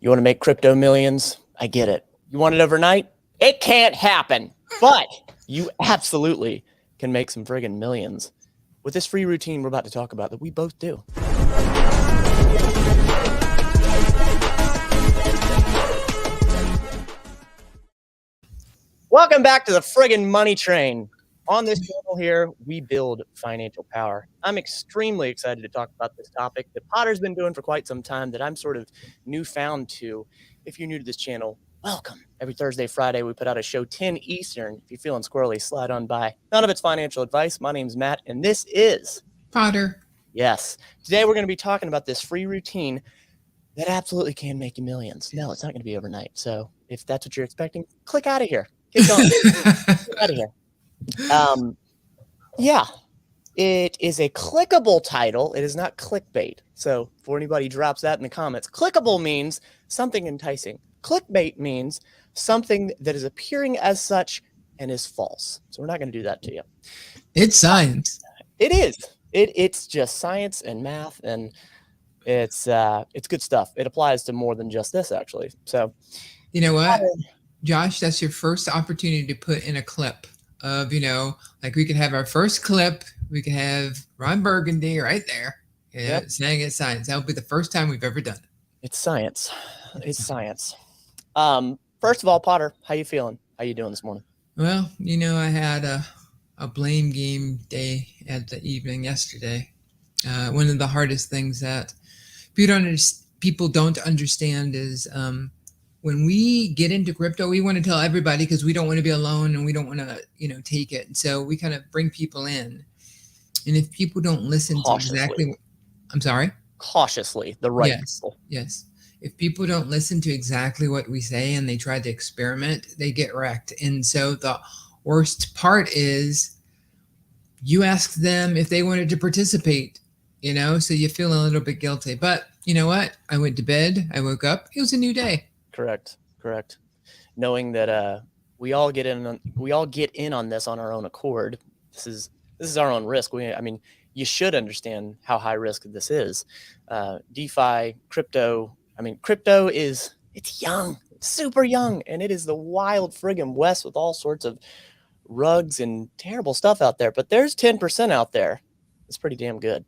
You want to make crypto millions? I get it. You want it overnight? It can't happen, but you absolutely can make some friggin' millions with this free routine we're about to talk about that we both do. Welcome back to the friggin' money train. On this channel here, we build financial power. I'm extremely excited to talk about this topic that Potter's been doing for quite some time that I'm sort of newfound to. If you're new to this channel, welcome. Every Thursday, Friday, we put out a show 10 Eastern. If you're feeling squirrely, slide on by. None of it's financial advice. My name's Matt, and this is Potter. Yes. Today, we're going to be talking about this free routine that absolutely can make you millions. No, it's not going to be overnight. So if that's what you're expecting, click out of here. Get going. Get out of here. Yeah, it is a clickable title. It is not clickbait. So for anybody who drops that in the comments, clickable means something enticing. Clickbait means something that is appearing as such and is false. So we're not going to do that to you. It's science. It is. It's just science and math, and it's good stuff. It applies to more than just this, actually. So you know what, Josh, that's your first opportunity to put in a clip of, like we could have our first clip. We could have Ron Burgundy right there, saying it's science. That would be the first time we've ever done it. It's science. It's science. First of all, Potter, how you feeling? How you doing this morning? Well, I had a blame game day at the evening yesterday. One of the hardest things that people don't understand is when we get into crypto, we want to tell everybody because we don't want to be alone and we don't want to, take it. And so we kind of bring people in. And if people don't listen to exactly, I'm sorry? Cautiously, the right people. Yes. If people don't listen to exactly what we say and they try to experiment, they get wrecked. And so the worst part is you ask them if they wanted to participate, so you feel a little bit guilty. But you know what? I went to bed. I woke up. It was a new day. Correct. Knowing that we all get in on this on our own accord. This is our own risk. You should understand how high risk this is. DeFi, crypto. Crypto it's young, it's super young, and it is the wild friggin' west with all sorts of rugs and terrible stuff out there. But there's 10% out there. It's pretty damn good,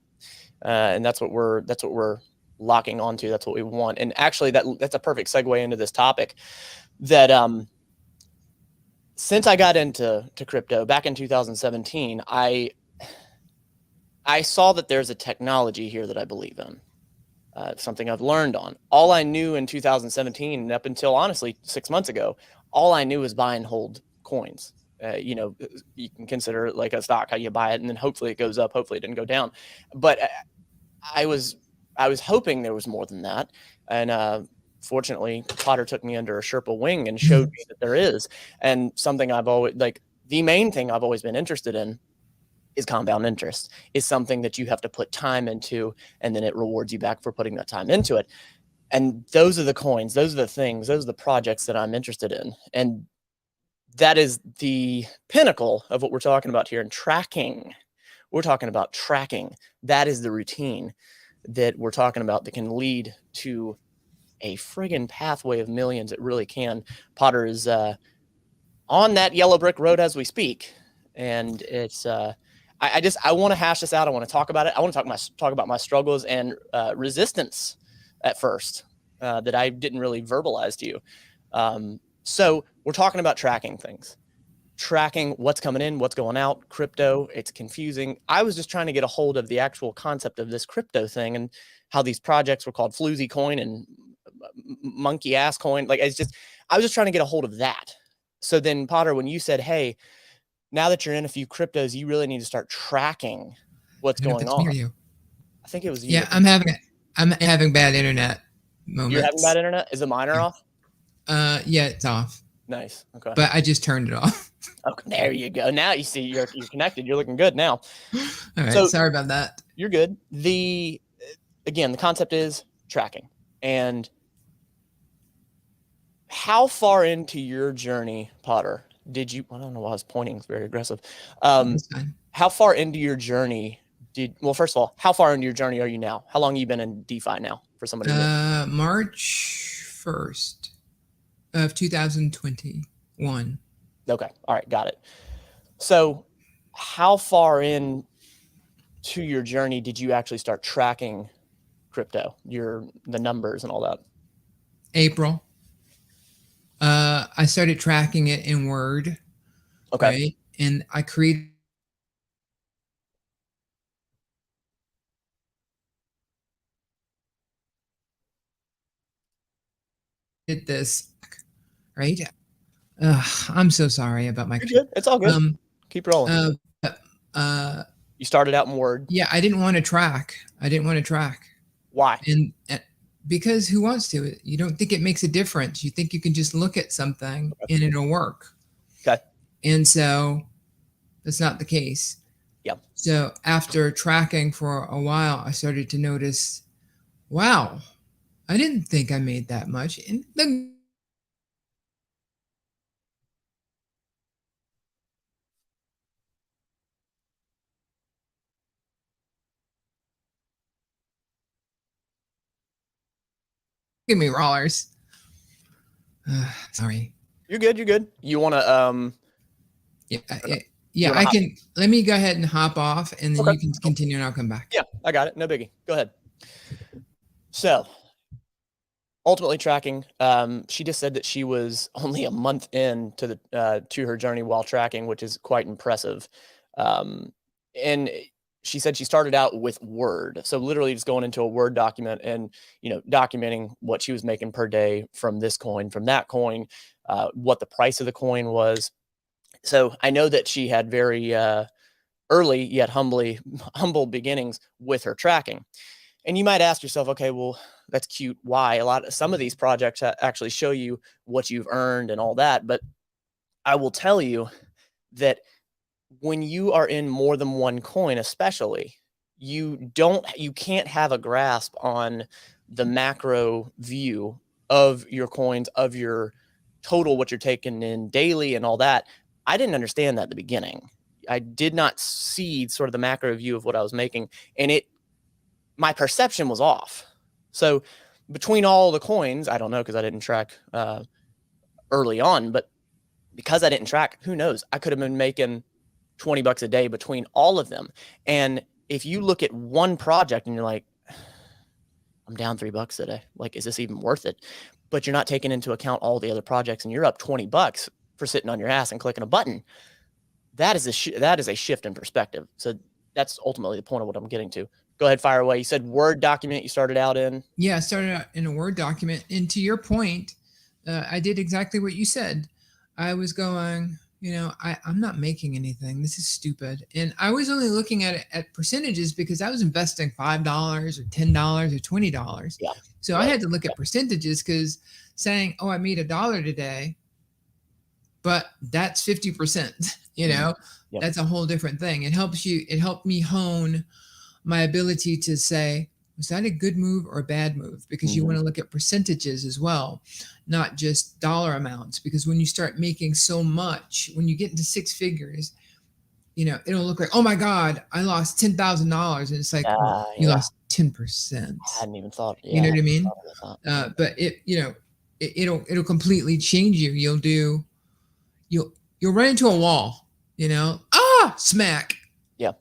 and that's what we're locking onto. That's what we want. And actually that's a perfect segue into this topic that since I got into crypto back in 2017, I saw that there's a technology here that I believe in, something I've learned on. All I knew in 2017 and up until honestly 6 months ago, all I knew was buy and hold coins. You can consider it like a stock, how you buy it and then hopefully it goes up, hopefully it didn't go down. But I was hoping there was more than that. And fortunately, Potter took me under a Sherpa wing and showed me that there is. And something I've always, the main thing I've always been interested in is compound interest. Is something that you have to put time into, and then it rewards you back for putting that time into it. And those are the coins, those are the things, those are the projects that I'm interested in. And that is the pinnacle of what we're talking about here in tracking. We're talking about tracking. That is the routine that we're talking about that can lead to a friggin' pathway of millions. It really can. Potter is on that yellow brick road as we speak. And it's, I want to hash this out. I want to talk about it. I want to talk about my struggles and resistance at first that I didn't really verbalize to you. So we're talking about tracking things. Tracking what's coming in, what's going out, crypto. It's confusing. I was just trying to get a hold of the actual concept of this crypto thing and how these projects were called Floozy Coin and Monkey Ass Coin. I was just trying to get a hold of that. So then, Potter, when you said, hey, now that you're in a few cryptos, you really need to start tracking what's going on. I think it was you. Yeah, I'm having bad internet moments. You're having bad internet? Is the miner off? Yeah, it's off. Nice. Okay. But I just turned it off. Okay, there you go. Now you see you're connected. You're looking good now. All right. So, sorry about that. You're good. The concept is tracking. And how far into your journey, Potter, did you? I don't know why I was pointing. It's very aggressive. How far into your journey first of all, how far into your journey are you now? How long have you been in DeFi now for somebody? March 1st of 2021. Okay. All right. Got it. So how far in to your journey did you actually start tracking crypto, the numbers and all that? April. I started tracking it in Word, Okay. right? And I created this, right? I'm so sorry about my. You're good. It's all good. Um, Keep rolling. uh, You started out in Word. yeah, I didn't want to track. Why? And because who wants to? You don't think it makes a difference. You think you can just look at something and it'll work. Okay. And so that's not the case. Yeah. So after tracking for a while, I started to notice, wow, I didn't think I made that much. And then give me rollers. Sorry. You're good. You're good. You want to Yeah, I can. Let me go ahead and hop off, and then Okay. you can continue, and I'll come back. Yeah, I got it. No biggie. Go ahead. So, ultimately tracking, she just said that she was only a month in to her journey while tracking, which is quite impressive. And she said she started out with Word, so literally just going into a Word document and documenting what she was making per day from this coin, from that coin, what the price of the coin was. So I know that she had very early yet humble beginnings with her tracking. And you might ask yourself, okay, well, that's cute. Why? Some of these projects actually show you what you've earned and all that. But I will tell you that when you are in more than one coin, especially, you can't have a grasp on the macro view of your coins, of your total, what you're taking in daily and all that. I didn't understand that at the beginning. I did not see sort of the macro view of what I was making, and my perception was off. So between all the coins, I don't know, because I didn't track early on, but because I didn't track, who knows? I could have been making $20 a day between all of them. And if you look at one project and you're like, I'm down $3 today, like, is this even worth it? But you're not taking into account all the other projects and you're up $20 for sitting on your ass and clicking a button. That is a shift in perspective. So that's ultimately the point of what I'm getting to. Go ahead, fire away. You said Word document you started out in. Yeah, I started out in a Word document. And to your point, I did exactly what you said. I was going, I'm not making anything. This is stupid. And I was only looking at it at percentages because I was investing $5 or $10 or $20. Yeah. So I had to look at percentages, because saying, oh, I made $1 today, but that's 50%, that's a whole different thing. It helped me hone my ability to say, was that a good move or a bad move? Because you want to look at percentages as well, not just dollar amounts. Because when you start making so much, when you get into six figures, it'll look like, oh my God, I lost $10,000. And it's like, you lost 10%. I hadn't even thought. You know what I mean? But it'll completely change you. You'll run into a wall, smack. Yeah.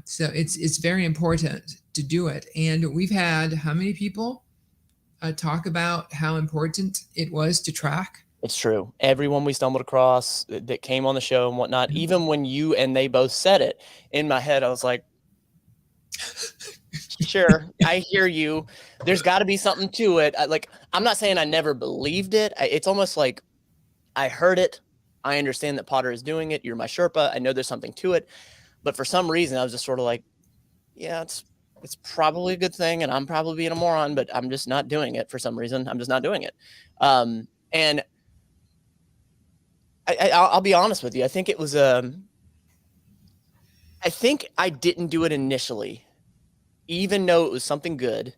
So it's very important to do it. And we've had how many people talk about how important it was to track? It's true. Everyone we stumbled across that came on the show and whatnot, even when you and they both said it, in my head, I was like, sure, I hear you. There's got to be something to it. I'm not saying I never believed it. It's almost like I heard it. I understand that Potter is doing it. You're my Sherpa. I know there's something to it. But for some reason, I was just sort of like, yeah, it's probably a good thing, and I'm probably being a moron, but I'm just not doing it for some reason. I'm just not doing it. And I'll be honest with you. I think it was I think I didn't do it initially, even though it was something good.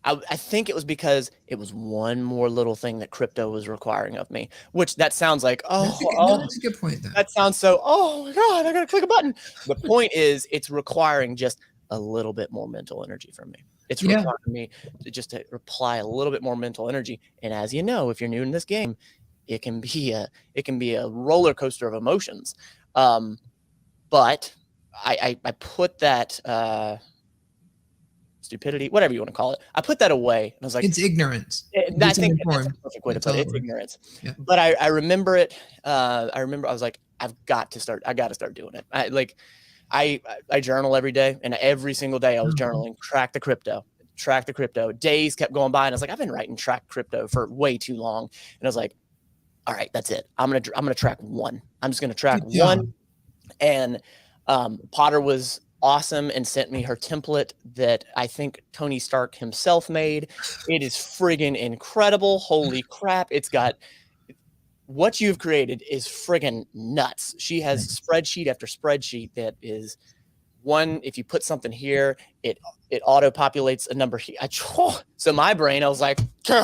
I think it was because it was one more little thing that crypto was requiring of me, which that sounds like, that's a good point, though. That sounds so, oh my God, I got to click a button. The point is, it's requiring just a little bit more mental energy from me. It's Yeah. requiring me to apply a little bit more mental energy. And as you know, if you're new in this game, it can be a roller coaster of emotions. But I put that stupidity, whatever you want to call it, I put that away, and I was like, It's ignorance. I It's think that's a uninformed. perfect way to That's put all it. it It's was. ignorance. Yeah. But I remember it. I remember I was like, I got to start doing it. I journal every day, and every single day I was journaling, track the crypto. Days kept going by, and I was like, I've been writing track crypto for way too long. And I was like, all right, that's it. I'm gonna track one. I'm just gonna track Good job. one. And Potter was awesome and sent me her template that I think Tony Stark himself made. It is friggin' incredible. Holy crap. It's got what you've created is friggin' nuts. She has spreadsheet after spreadsheet that is one. If you put something here, it auto populates a number here. So my brain, I was like, so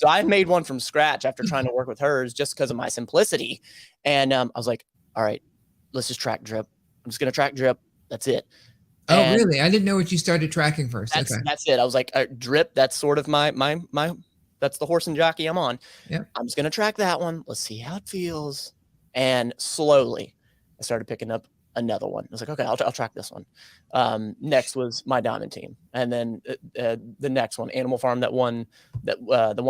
I made one from scratch after trying to work with hers just because of my simplicity. And I was like, all right, let's just track drip. I'm just going to track drip. That's it. Oh, And really? I didn't know what you started tracking first. that's it. I was like, drip. That's sort of my that's the horse and jockey I'm on. Yeah. I'm just going to track that one. Let's see how it feels. And slowly I started picking up another one. I was like, okay, I'll track this one. Next was my diamond team. And then the next one, Animal Farm, the one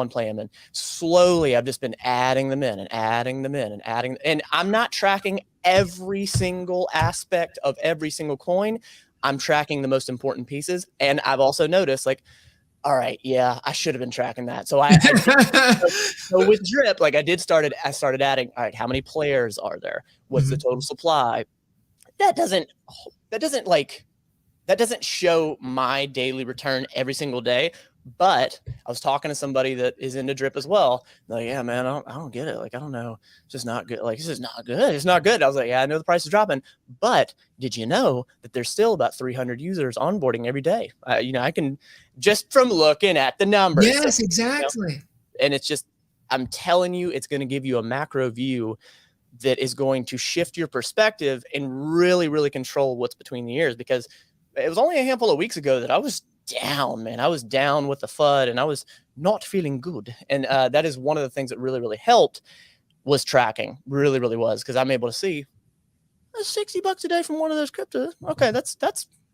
play I'm in. Slowly, I've just been adding them in and adding them in and adding. And I'm not tracking every single aspect of every single coin. I'm tracking the most important pieces. And I've also noticed, like, all right, yeah, I should have been tracking that. So so with drip, like I started adding, all right, how many players are there? What's the total supply? That doesn't show my daily return every single day. But I was talking to somebody that is into drip as well. They're like, yeah, man, I don't get it. Like, I don't know. It's just not good. Like, this is not good. It's not good. I was like, yeah, I know the price is dropping, but did you know that there's still about 300 users onboarding every day? I can just from looking at the numbers. Yes, exactly. And it's just, I'm telling you, it's going to give you a macro view that is going to shift your perspective and really, really control what's between the ears. Because it was only a handful of weeks ago that I was down, man. I was down with the FUD and I was not feeling good. And that is one of the things that really, really helped was tracking. Really, really was, because I'm able to see $60 a day from one of those cryptos. Okay, that's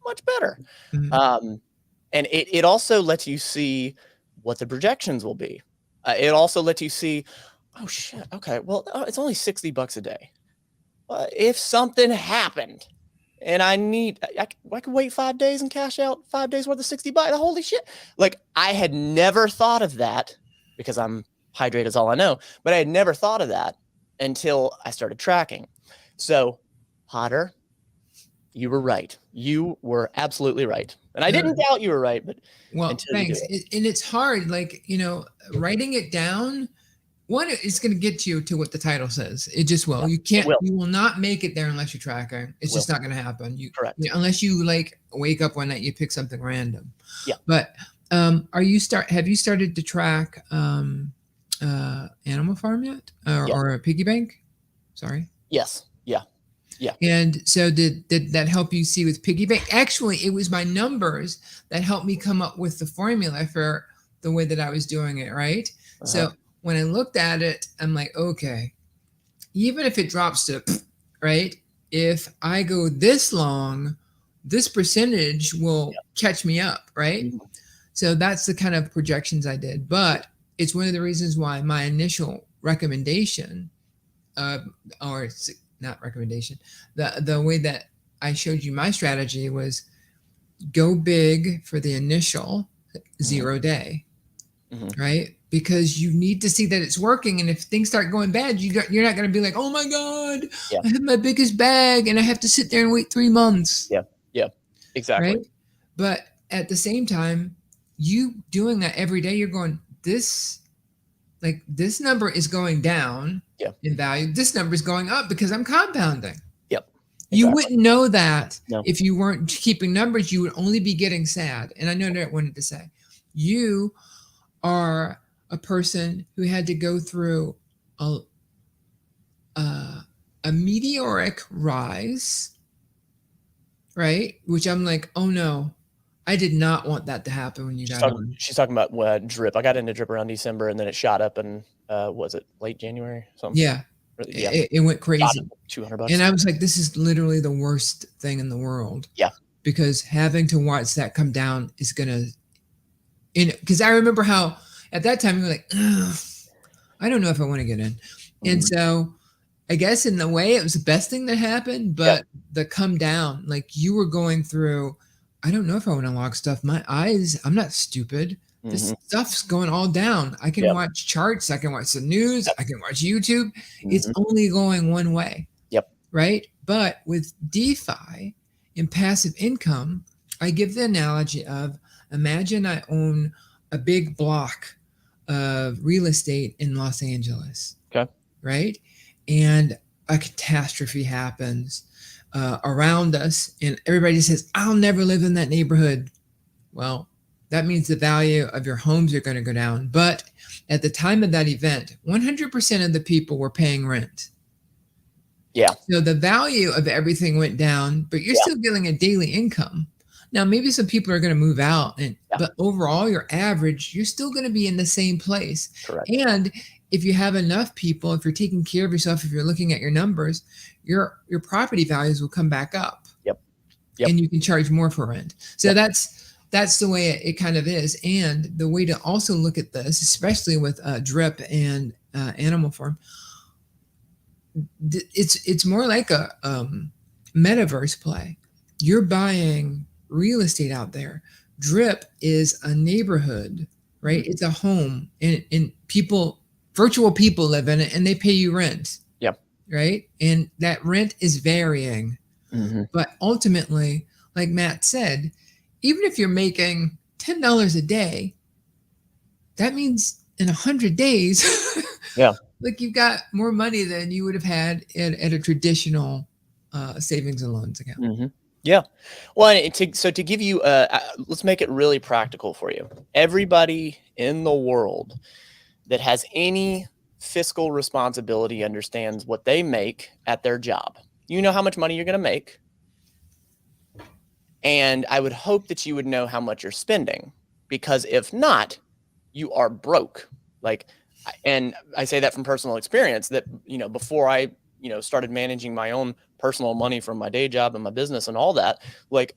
much better. And it also lets you see what the projections will be. It also lets you see, oh shit, okay, well, it's only $60 a day. If something happened and I could wait 5 days and cash out 5 days worth of $60. Holy shit. Like, I had never thought of that because I'm hydrated is all I know, but I had never thought of that until I started tracking. So, Potter, you were right. You were absolutely right. And I didn't doubt you were right, but well, thanks. And it's hard, like, writing it down. One, it's going to get you to what the title says. It just will. You will not make it there unless you track it. It's just not going to happen. Correct. Unless you like wake up one night, you pick something random. Yeah. But have you started to track Animal Farm yet, or a piggy bank? Sorry. Yes. Yeah. Yeah. And so did that help you see with piggy bank? Actually, it was my numbers that helped me come up with the formula for the way that I was doing it. Right. So when I looked at it, I'm like, okay, even if it drops to, right, if I go this long, this percentage will catch me up, right? Mm-hmm. So that's the kind of projections I did. But it's one of the reasons why my initial recommendation, or not recommendation, the way that I showed you my strategy was go big for the initial 0 day, right? Because you need to see that it's working. And if things start going bad, you're not going to be like, oh my God, I have my biggest bag and I have to sit there and wait 3 months. Yeah, exactly. Right? But at the same time, you doing that every day, you're going, this number is going down in value. This number is going up because I'm compounding. Yep. Exactly. You wouldn't know that if you weren't keeping numbers. You would only be getting sad. And I know that I wanted to say, you are a person who had to go through a meteoric rise, right? Which I'm like, oh no, I did not want that to happen when you got on. She's talking about drip. I got into drip around December, and then it shot up, and was it late January? Something. Yeah, Yeah, it went shot crazy. up $200. And I was like, this is literally the worst thing in the world. Yeah. Because having to watch that come down is gonna, because I remember how at that time you were like, ugh, I don't know if I want to get in. And so I guess in the way it was the best thing that happened, but the come down, like you were going through, I don't know if I want to log stuff. My eyes, I'm not stupid. This stuff's going all down. I can watch charts, I can watch the news, I can watch YouTube. It's only going one way. Yep. Right? But with DeFi and passive income, I give the analogy of imagine I own a big block of real estate in Los Angeles. Okay. Right? And a catastrophe happens around us, and everybody says, I'll never live in that neighborhood. Well, that means the value of your homes are going to go down. But at the time of that event, 100% of the people were paying rent. Yeah. So the value of everything went down, but you're still getting a daily income. Now, maybe some people are going to move out, but overall, your average, you're still going to be in the same place. Correct. And if you have enough people, if you're taking care of yourself, if you're looking at your numbers, your property values will come back up. Yep. And you can charge more for rent. So that's the way it kind of is. And the way to also look at this, especially with drip and animal farm, it's more like a metaverse play. You're buying real estate out there. Drip is a neighborhood, right? It's a home, and people, virtual people live in it, and they pay you rent. Yep. Right? And that rent is varying. But ultimately, like Matt said, even if you're making $10 a day, that means in 100 days, like you've got more money than you would have had at a traditional savings and loans account. Yeah. Well, so to give you, let's make it really practical for you. Everybody in the world that has any fiscal responsibility understands what they make at their job. You know how much money you're going to make. And I would hope that you would know how much you're spending, because if not, you are broke. And I say that from personal experience that, before I, started managing my own personal money from my day job and my business and all that, like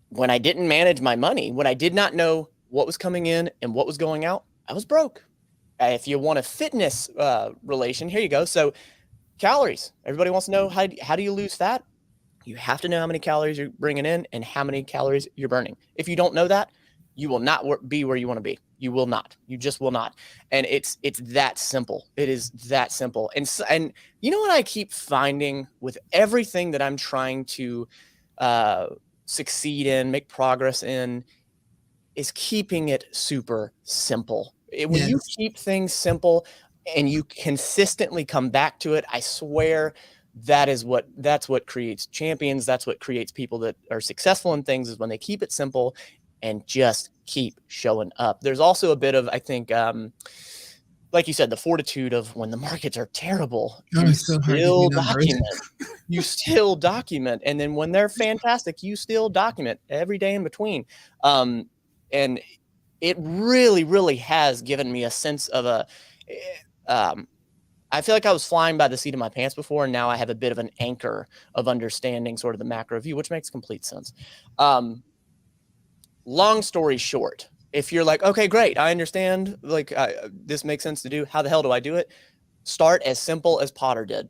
when I didn't manage my money, when I did not know what was coming in and what was going out, I was broke. If you want a fitness relation, here you go. So calories, everybody wants to know, how do you lose fat? You have to know how many calories you're bringing in and how many calories you're burning. If you don't know that, you will not be where you want to be. You will not. You just will not. And it's that simple. It is that simple. And you know what I keep finding with everything that I'm trying to succeed in, make progress in, is keeping it super simple. When you keep things simple and you consistently come back to it, I swear that's what creates champions. That's what creates people that are successful in things, is when they keep it simple and just keep showing up. There's also a bit of, I think, like you said, the fortitude of when the markets are terrible, you still document. You still document. And then when they're fantastic, you still document every day in between. And it really, really has given me a sense of I feel like I was flying by the seat of my pants before, and now I have a bit of an anchor of understanding sort of the macro view, which makes complete sense. Long story short, if you're like, okay, great, I understand, this makes sense to do, how the hell do I do it? Start as simple as Potter did.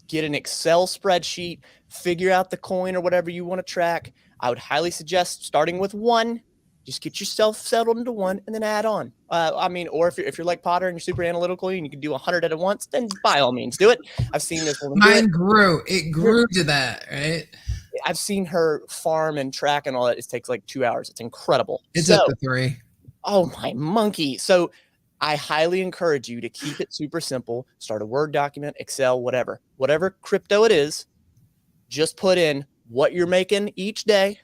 Get an Excel spreadsheet, figure out the coin or whatever you want to track. I would highly suggest starting with one. Just get yourself settled into one and then add on. Or if you're like Potter and you're super analytical and you can do 100 at once, then by all means do it. I've seen this woman. Mine grew. It grew to that, right? I've seen her farm and track and all that. It takes like 2 hours. It's incredible. It's up to 3. Oh my monkey. So I highly encourage you to keep it super simple. Start a Word document, Excel, whatever crypto it is. Just put in what you're making each day,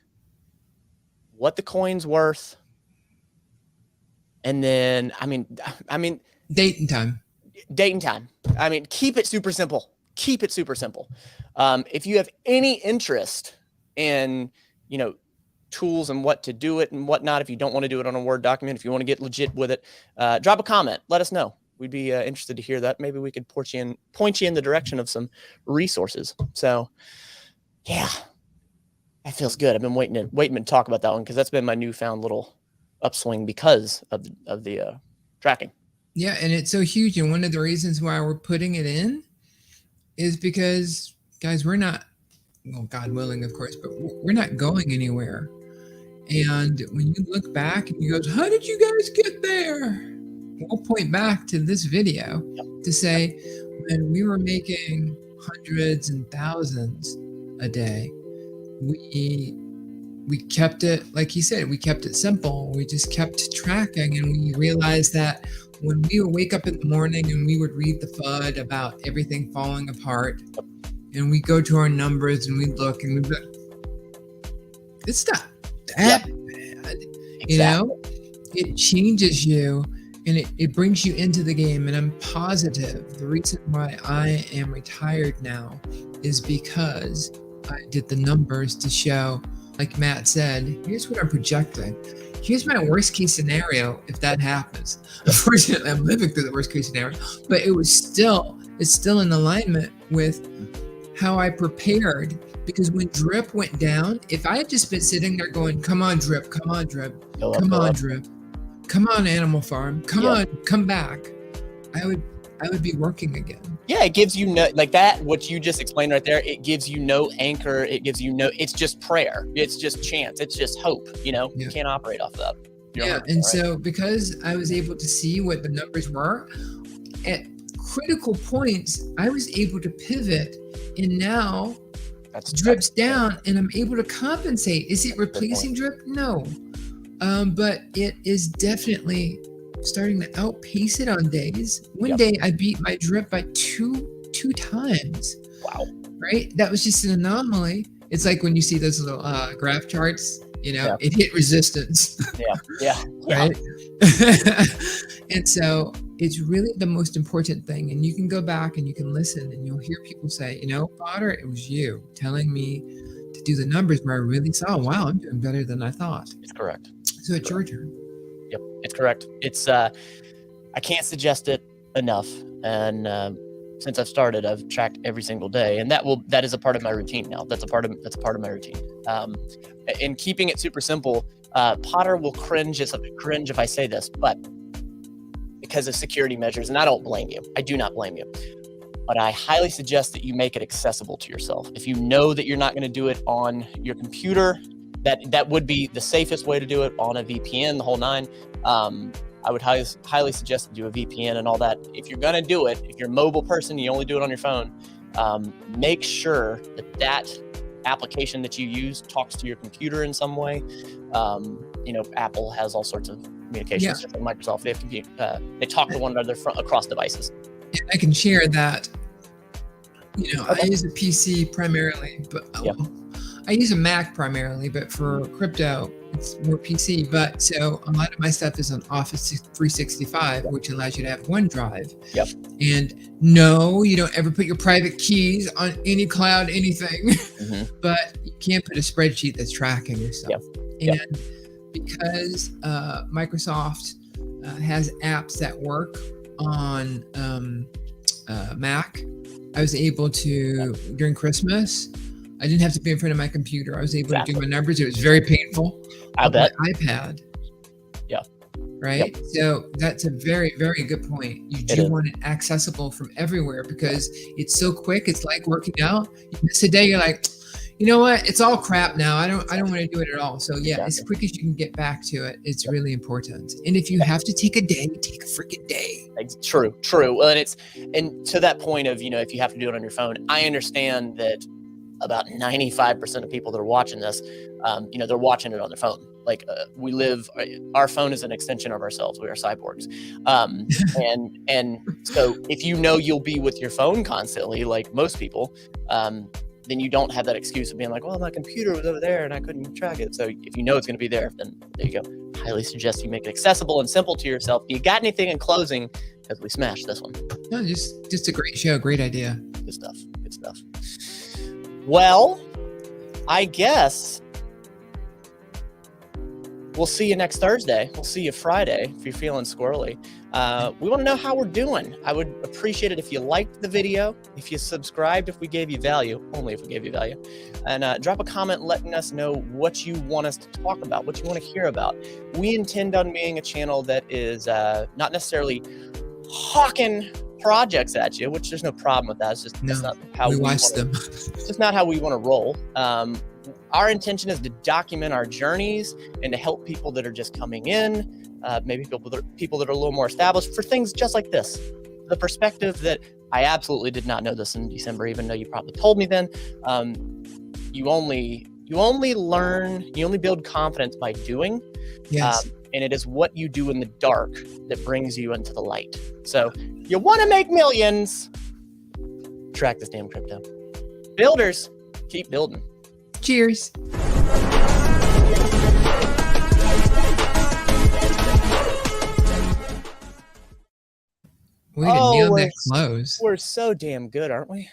what the coin's worth, and then date and time. Keep it super simple. If you have any interest in tools and what to do it and whatnot. If you don't want to do it on a Word document, if you want to get legit with it, drop a comment. Let us know. We'd be interested to hear that. Maybe we could point you in the direction of some resources. So, yeah, that feels good. I've been waiting to talk about that one because that's been my newfound little upswing because of the tracking. Yeah, and it's so huge. And one of the reasons why we're putting it in is because, guys, we're not, well, God willing, of course, but we're not going anywhere. And when you look back and you go, how did you guys get there? We'll point back to this video to say when we were making hundreds and thousands a day, we kept it, like he said, we kept it simple. We just kept tracking, and we realized that when we would wake up in the morning and we would read the FUD about everything falling apart, and we go to our numbers and we look and we look, it's not that bad. Exactly. You know, it changes you and it brings you into the game. And I'm positive the reason why I am retired now is because I did the numbers to show, like Matt said, here's what I'm projecting. Here's my worst case scenario if that happens. Unfortunately, I'm living through the worst case scenario, but it's still in alignment with how I prepared. Because when drip went down, if I had just been sitting there going, come on, drip, come on, drip, come on, drip, come on, Animal Farm, come on, come back, I would be working again. Yeah, it gives you no, like that, what you just explained right there, it gives you no anchor. It gives you no, it's just prayer. It's just chance. It's just hope, you know, you can't operate off of that. And so because I was able to see what the numbers were, at critical points, I was able to pivot, and now drip's down and I'm able to compensate. Is it replacing drip? No. But it is definitely starting to outpace it on days. One day I beat my drip by two times. Wow. Right? That was just an anomaly. It's like when you see those little graph charts, you know, it hit resistance. Right? And so it's really the most important thing. And you can go back and you can listen and you'll hear people say, you know, Potter, it was you telling me to do the numbers where I really saw, wow, I'm doing better than I thought. It's correct. So it's your turn. Yep, it's correct. It's I can't suggest it enough. And since I've started, I've tracked every single day, and that is a part of my routine now. That's a part of my routine. In keeping it super simple, Potter will cringe if I say this, but because of security measures, and I don't blame you. I do not blame you. But I highly suggest that you make it accessible to yourself. If you know that you're not going to do it on your computer, that would be the safest way to do it, on a VPN, the whole nine. I would highly suggest to do a VPN and all that. If you're going to do it, if you're a mobile person, you only do it on your phone, make sure that application that you use talks to your computer in some way. You know, Apple has all sorts of communications. Just like Microsoft, they talk to one another across devices. I can share that. You know, I use a PC primarily, but I use a Mac primarily, but for crypto, it's more PC. But so a lot of my stuff is on Office 365, which allows you to have OneDrive. Yep. And no, you don't ever put your private keys on any cloud, anything. Mm-hmm. But you can't put a spreadsheet that's tracking yourself. Yep. And because Microsoft has apps that work on Mac, I was able to, during Christmas, I didn't have to be in front of my computer. I was able to do my numbers. It was very painful. I bet. My iPad. Yeah. Right? Yep. So that's a very, very good point. You do want it accessible from everywhere because it's so quick. It's like working out. You miss a day, you're like, you know what? It's all crap now. I don't want to do it at all. So as quick as you can get back to it, it's really important. And if you have to take a day, take a freaking day. True. Well, and to that point of, you know, if you have to do it on your phone, I understand that about 95% of people that are watching this, you know, they're watching it on their phone. Like our phone is an extension of ourselves. We are cyborgs. And so if you know you'll be with your phone constantly, like most people, then you don't have that excuse of being like, well, my computer was over there and I couldn't track it. So if you know it's going to be there, then there you go. Highly suggest you make it accessible and simple to yourself. Do you got anything in closing? Because we smashed this one. No, just a great show. Great idea. Good stuff. Well, I guess we'll see you next Thursday. We'll see you Friday if you're feeling squirrely. We want to know how we're doing. I would appreciate it if you liked the video, if you subscribed, if we gave you value, only if we gave you value, and drop a comment letting us know what you want us to talk about, what you want to hear about. We intend on being a channel that is not necessarily hawking projects at you, which there's no problem with that. It's just that's not how we watch them. It's just not how we want to roll. Our intention is to document our journeys and to help people that are just coming in, maybe people that are a little more established for things just like this. The perspective that I absolutely did not know this in December, even though you probably told me then. You only learn, you only build confidence by doing. Yes. And it is what you do in the dark that brings you into the light. So you want to make millions, track this damn crypto. Builders, keep building. Cheers. Way to nail that close. We're so damn good, aren't we?